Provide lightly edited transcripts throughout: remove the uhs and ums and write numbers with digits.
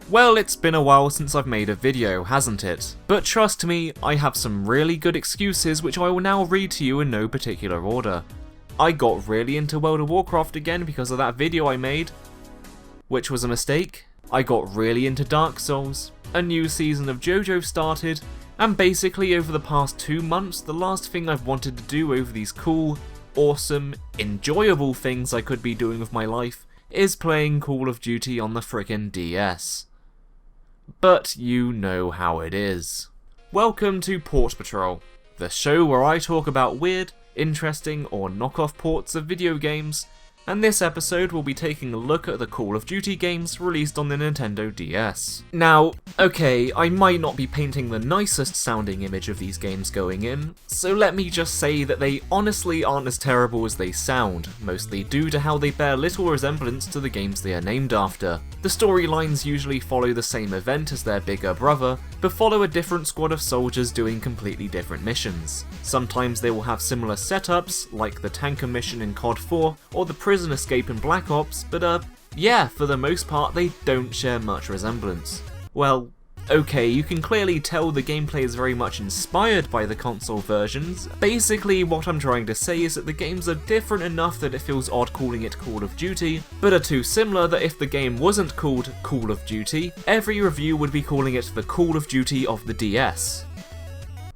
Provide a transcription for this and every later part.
Well, it's been a while since I've made a video, hasn't it? But trust me, I have some really good excuses which I will now read to you in no particular order. I got really into World of Warcraft again because of that video I made, which was a mistake. I got really into Dark Souls, a new season of JoJo started, and basically over the past 2 months, the last thing I've wanted to do over these cool, awesome, enjoyable things I could be doing with my life is playing Call of Duty on the frickin' DS. But you know how it is. Welcome to Port Patrol, the show where I talk about weird, interesting, or knockoff ports of video games, and this episode will be taking a look at the Call of Duty games released on the Nintendo DS. Now, okay, I might not be painting the nicest sounding image of these games going in, so let me just say that they honestly aren't as terrible as they sound, mostly due to how they bear little resemblance to the games they are named after. The storylines usually follow the same event as their bigger brother, but follow a different squad of soldiers doing completely different missions. Sometimes they will have similar setups, like the tanker mission in COD 4, or the prison escape in Black Ops, but yeah, for the most part they don't share much resemblance. Well, okay, you can clearly tell the gameplay is very much inspired by the console versions. Basically, what I'm trying to say is that the games are different enough that it feels odd calling it Call of Duty, but are too similar that if the game wasn't called Call of Duty, every review would be calling it the Call of Duty of the DS.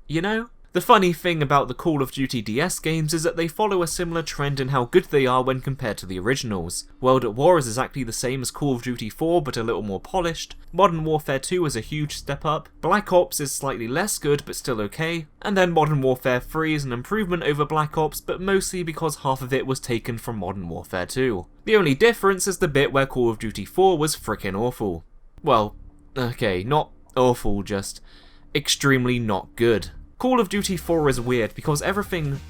You know? The funny thing about the Call of Duty DS games is that they follow a similar trend in how good they are when compared to the originals. World at War is exactly the same as Call of Duty 4 but a little more polished, Modern Warfare 2 is a huge step up, Black Ops is slightly less good but still okay, and then Modern Warfare 3 is an improvement over Black Ops, but mostly because half of it was taken from Modern Warfare 2. The only difference is the bit where Call of Duty 4 was frickin' awful. Well, okay, not awful, just extremely not good. Call of Duty 4 is weird because everything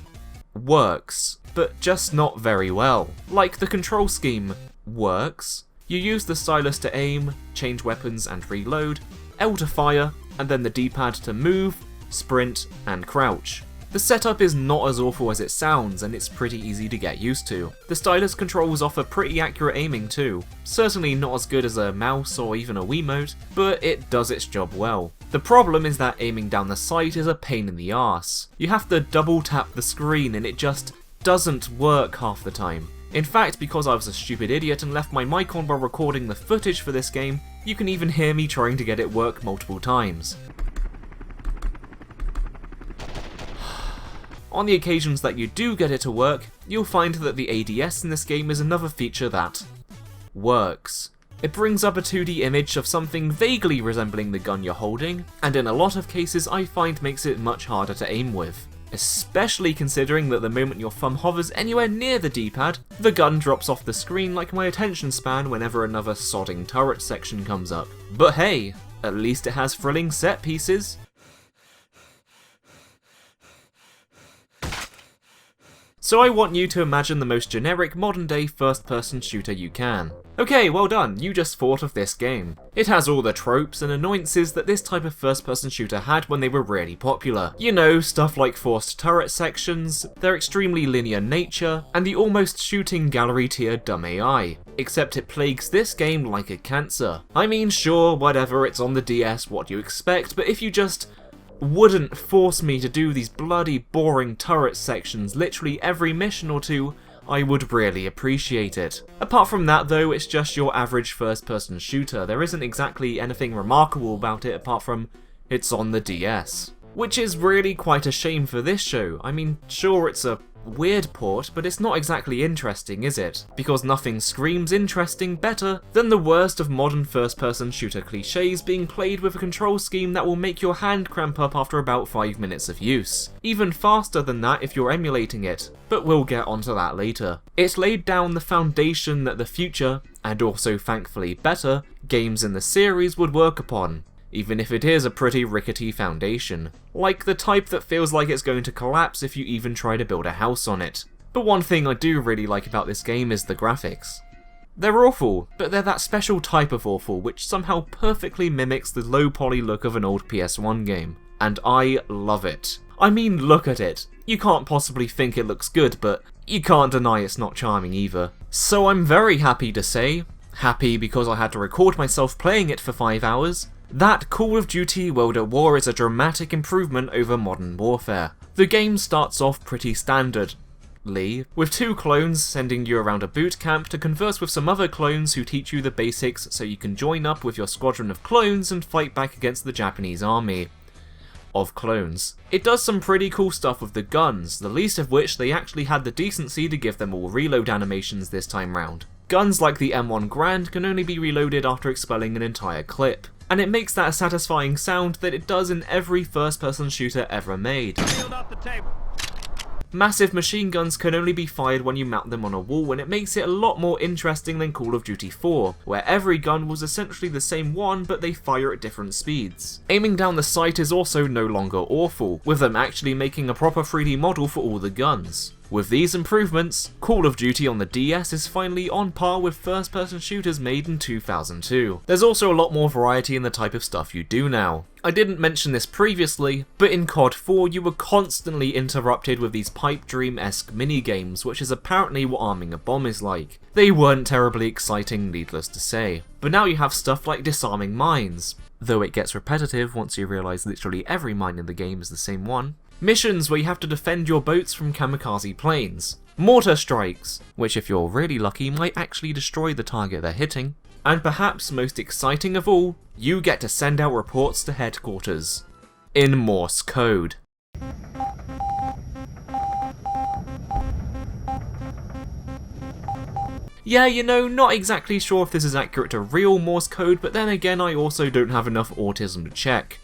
works, but just not very well. Like, the control scheme works. You use the stylus to aim, change weapons and reload, L to fire, and then the D-pad to move, sprint, and crouch. The setup is not as awful as it sounds, and it's pretty easy to get used to. The stylus controls offer pretty accurate aiming too. Certainly not as good as a mouse or even a Wiimote, but it does its job well. The problem is that aiming down the sight is a pain in the arse. You have to double tap the screen and it just doesn't work half the time. In fact, because I was a stupid idiot and left my mic on while recording the footage for this game, you can even hear me trying to get it work multiple times. On the occasions that you do get it to work, you'll find that the ADS in this game is another feature that works. It brings up a 2D image of something vaguely resembling the gun you're holding, and in a lot of cases I find makes it much harder to aim with. Especially considering that the moment your thumb hovers anywhere near the D-pad, the gun drops off the screen like my attention span whenever another sodding turret section comes up. But hey, at least it has thrilling set pieces. So I want you to imagine the most generic modern-day first-person shooter you can. Okay, well done, you just thought of this game. It has all the tropes and annoyances that this type of first-person shooter had when they were really popular. You know, stuff like forced turret sections, their extremely linear nature, and the almost shooting gallery tier dumb AI. Except it plagues this game like a cancer. I mean, sure, whatever, it's on the DS, what do you expect, but if you just wouldn't force me to do these bloody boring turret sections literally every mission or two, I would really appreciate it. Apart from that though, it's just your average first-person shooter. There isn't exactly anything remarkable about it apart from it's on the DS. Which is really quite a shame for this show. I mean, sure, it's a weird port, but it's not exactly interesting, is it? Because nothing screams interesting better than the worst of modern first-person shooter cliches being played with a control scheme that will make your hand cramp up after about 5 minutes of use. Even faster than that if you're emulating it, but we'll get onto that later. It laid down the foundation that the future, and also thankfully better, games in the series would work upon. Even if it is a pretty rickety foundation. Like the type that feels like it's going to collapse if you even try to build a house on it. But one thing I do really like about this game is the graphics. They're awful, but they're that special type of awful which somehow perfectly mimics the low poly look of an old PS1 game. And I love it. I mean, look at it. You can't possibly think it looks good, but you can't deny it's not charming either. So I'm very happy to say, happy because I had to record myself playing it for 5 hours, that Call of Duty World at War is a dramatic improvement over Modern Warfare. The game starts off pretty standardly, with 2 clones sending you around a boot camp to converse with some other clones who teach you the basics so you can join up with your squadron of clones and fight back against the Japanese army of clones. It does some pretty cool stuff with the guns, the least of which they actually had the decency to give them all reload animations this time round. Guns like the M1 Garand can only be reloaded after expelling an entire clip, and it makes that a satisfying sound that it does in every first-person shooter ever made. Massive machine guns can only be fired when you mount them on a wall, and it makes it a lot more interesting than Call of Duty 4, where every gun was essentially the same one but they fire at different speeds. Aiming down the sight is also no longer awful, with them actually making a proper 3D model for all the guns. With these improvements, Call of Duty on the DS is finally on par with first-person shooters made in 2002. There's also a lot more variety in the type of stuff you do now. I didn't mention this previously, but in COD 4 you were constantly interrupted with these pipe dream-esque minigames, which is apparently what arming a bomb is like. They weren't terribly exciting, needless to say. But now you have stuff like disarming mines, though it gets repetitive once you realise literally every mine in the game is the same one. Missions where you have to defend your boats from kamikaze planes. Mortar strikes, which if you're really lucky might actually destroy the target they're hitting. And perhaps most exciting of all, you get to send out reports to headquarters. In Morse code. Yeah, you know, not exactly sure if this is accurate to real Morse code, but then again I also don't have enough autism to check.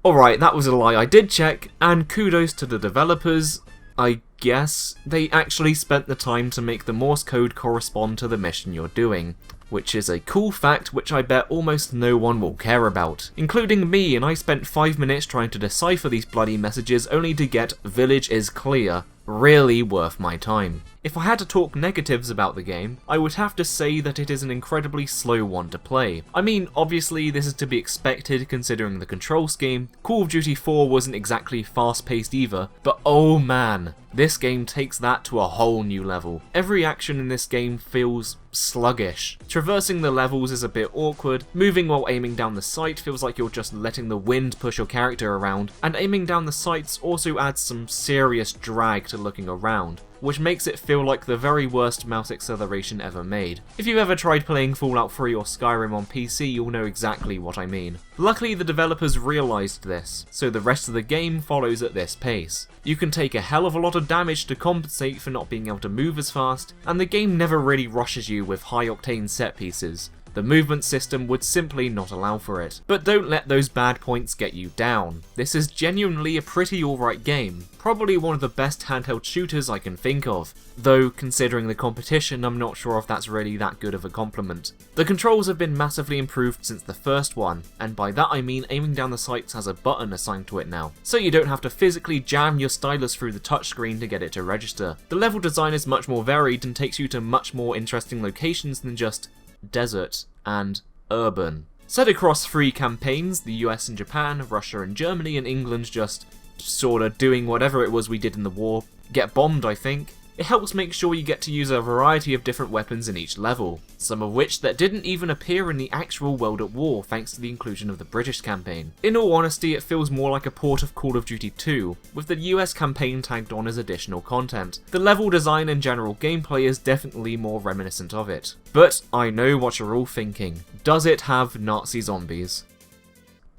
Alright, that was a lie, I did check, and kudos to the developers, I guess. They actually spent the time to make the Morse code correspond to the mission you're doing, which is a cool fact which I bet almost no one will care about, including me, and I spent 5 minutes trying to decipher these bloody messages only to get "village is clear." Really worth my time. If I had to talk negatives about the game, I would have to say that it is an incredibly slow one to play. I mean, obviously this is to be expected considering the control scheme. Call of Duty 4 wasn't exactly fast-paced either, but oh man, this game takes that to a whole new level. Every action in this game feels sluggish. Traversing the levels is a bit awkward, moving while aiming down the sight feels like you're just letting the wind push your character around, and aiming down the sights also adds some serious drag to looking around, which makes it feel like the very worst mouse acceleration ever made. If you've ever tried playing Fallout 3 or Skyrim on PC, you'll know exactly what I mean. Luckily the developers realised this, so the rest of the game follows at this pace. You can take a hell of a lot of damage to compensate for not being able to move as fast, and the game never really rushes you with high-octane set pieces. The movement system would simply not allow for it. But don't let those bad points get you down. This is genuinely a pretty alright game, probably one of the best handheld shooters I can think of, though considering the competition I'm not sure if that's really that good of a compliment. The controls have been massively improved since the first one, and by that I mean aiming down the sights has a button assigned to it now, so you don't have to physically jam your stylus through the touchscreen to get it to register. The level design is much more varied and takes you to much more interesting locations than just desert and urban. Set across 3 campaigns, the US and Japan, Russia and Germany, and England just sorta doing whatever it was we did in the war. Get bombed, I think. It helps make sure you get to use a variety of different weapons in each level, some of which that didn't even appear in the actual World at War thanks to the inclusion of the British campaign. In all honesty, it feels more like a port of Call of Duty 2, with the US campaign tagged on as additional content. The level design and general gameplay is definitely more reminiscent of it. But I know what you're all thinking. Does it have Nazi zombies?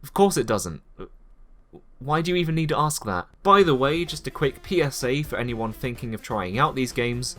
Of course it doesn't. Why do you even need to ask that? By the way, just a quick PSA for anyone thinking of trying out these games,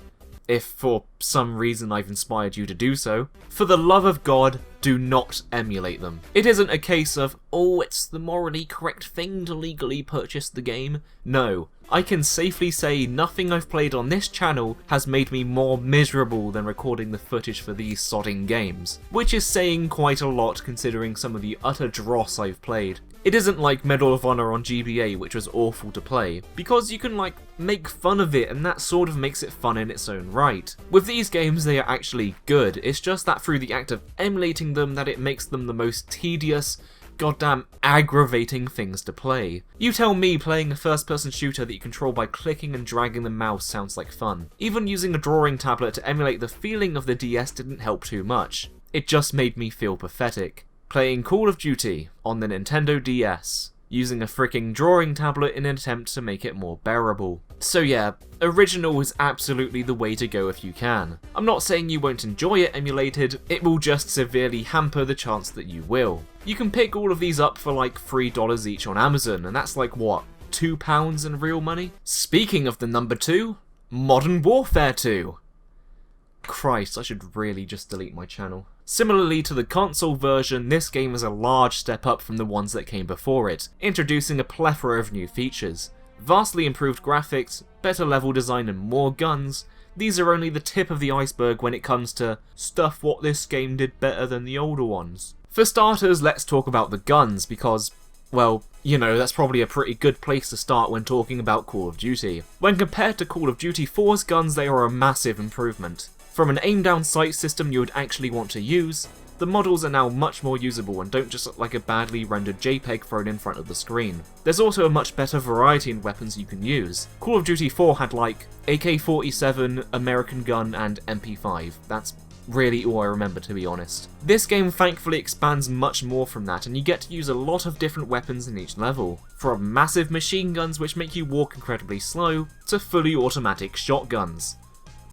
if for some reason I've inspired you to do so, for the love of God, do not emulate them. It isn't a case of, oh, it's the morally correct thing to legally purchase the game. No, I can safely say nothing I've played on this channel has made me more miserable than recording the footage for these sodding games, which is saying quite a lot considering some of the utter dross I've played. It isn't like Medal of Honor on GBA, which was awful to play, because you can like make fun of it and that sort of makes it fun in its own right. With these games they are actually good, it's just that through the act of emulating them that it makes them the most tedious, goddamn aggravating things to play. You tell me playing a first-person shooter that you control by clicking and dragging the mouse sounds like fun. Even using a drawing tablet to emulate the feeling of the DS didn't help too much. It just made me feel pathetic. Playing Call of Duty on the Nintendo DS, using a freaking drawing tablet in an attempt to make it more bearable. So yeah, original is absolutely the way to go if you can. I'm not saying you won't enjoy it emulated, it will just severely hamper the chance that you will. You can pick all of these up for like $3 each on Amazon, and that's like what, £2 in real money? Speaking of the number 2, Modern Warfare 2. Christ, I should really just delete my channel. Similarly to the console version, this game is a large step up from the ones that came before it, introducing a plethora of new features. Vastly improved graphics, better level design and more guns. These are only the tip of the iceberg when it comes to stuff what this game did better than the older ones. For starters, let's talk about the guns because, well, you know, that's probably a pretty good place to start when talking about Call of Duty. When compared to Call of Duty 4's guns, they are a massive improvement. From an aim-down sight system you would actually want to use, the models are now much more usable and don't just look like a badly rendered JPEG thrown in front of the screen. There's also a much better variety in weapons you can use. Call of Duty 4 had like AK-47, American gun and MP5. That's really all I remember, to be honest. This game thankfully expands much more from that, and you get to use a lot of different weapons in each level. From massive machine guns which make you walk incredibly slow, to fully automatic shotguns.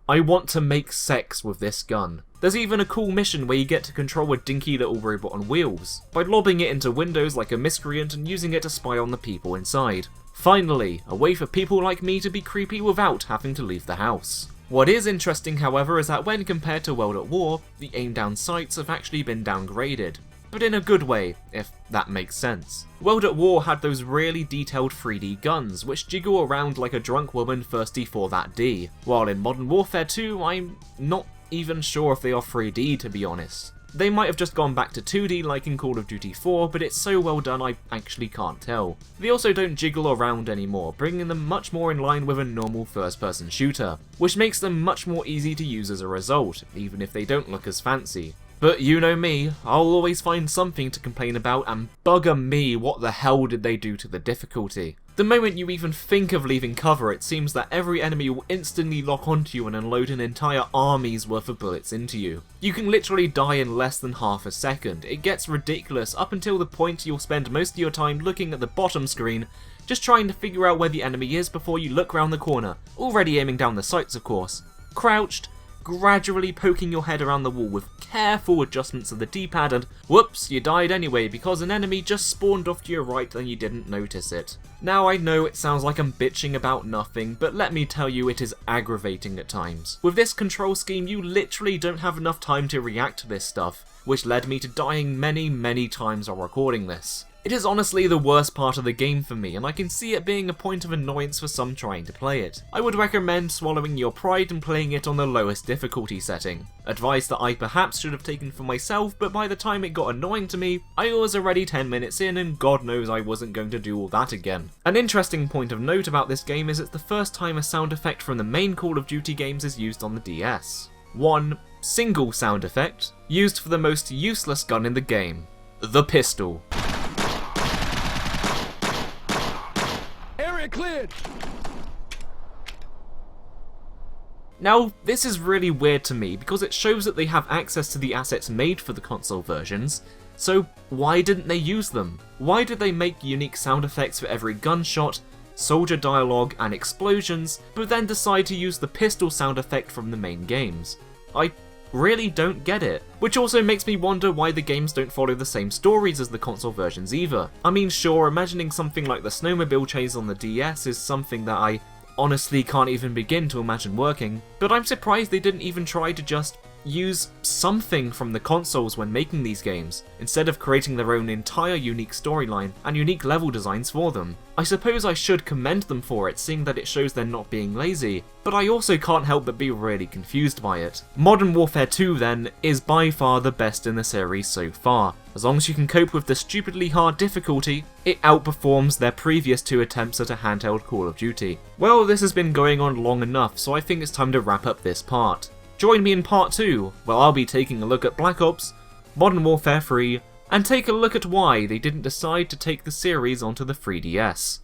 I want to make sex with this gun. There's even a cool mission where you get to control a dinky little robot on wheels, by lobbing it into windows like a miscreant and using it to spy on the people inside. Finally, a way for people like me to be creepy without having to leave the house. What is interesting, however, is that when compared to World at War, the aim-down sights have actually been downgraded. But in a good way, if that makes sense. World at War had those really detailed 3D guns, which jiggle around like a drunk woman thirsty for that D, while in Modern Warfare 2, I'm not even sure if they are 3D, to be honest. They might have just gone back to 2D like in Call of Duty 4, but it's so well done I actually can't tell. They also don't jiggle around anymore, bringing them much more in line with a normal first-person shooter, which makes them much more easy to use as a result, even if they don't look as fancy. But you know me, I'll always find something to complain about, and bugger me, what the hell did they do to the difficulty? The moment you even think of leaving cover, it seems that every enemy will instantly lock onto you and unload an entire army's worth of bullets into you. You can literally die in less than half a second. It gets ridiculous up until the point you'll spend most of your time looking at the bottom screen, just trying to figure out where the enemy is before you look round the corner, already aiming down the sights of course, crouched, gradually poking your head around the wall with careful adjustments of the D-pad, and whoops, you died anyway because an enemy just spawned off to your right and you didn't notice it. Now I know it sounds like I'm bitching about nothing, but let me tell you it is aggravating at times. With this control scheme you literally don't have enough time to react to this stuff, which led me to dying many times while recording this. It is honestly the worst part of the game for me, and I can see it being a point of annoyance for some trying to play it. I would recommend swallowing your pride and playing it on the lowest difficulty setting. Advice that I perhaps should have taken for myself, but by the time it got annoying to me, I was already 10 minutes in and God knows I wasn't going to do all that again. An interesting point of note about this game is it's the first time a sound effect from the main Call of Duty games is used on the DS. One single sound effect, used for the most useless gun in the game, the pistol. Cleared. Now, this is really weird to me because it shows that they have access to the assets made for the console versions, so why didn't they use them? Why did they make unique sound effects for every gunshot, soldier dialogue, and explosions, but then decide to use the pistol sound effect from the main games? I really don't get it. Which also makes me wonder why the games don't follow the same stories as the console versions either. I mean sure, imagining something like the snowmobile chase on the DS is something that I honestly can't even begin to imagine working, but I'm surprised they didn't even try to just use something from the consoles when making these games, instead of creating their own entire unique storyline and unique level designs for them. I suppose I should commend them for it, seeing that it shows they're not being lazy, but I also can't help but be really confused by it. Modern Warfare 2 then is by far the best in the series so far. As long as you can cope with the stupidly hard difficulty, it outperforms their previous two attempts at a handheld Call of Duty. Well, this has been going on long enough, so I think it's time to wrap up this part. Join me in part 2, where I'll be taking a look at Black Ops, Modern Warfare 3, and take a look at why they didn't decide to take the series onto the 3DS.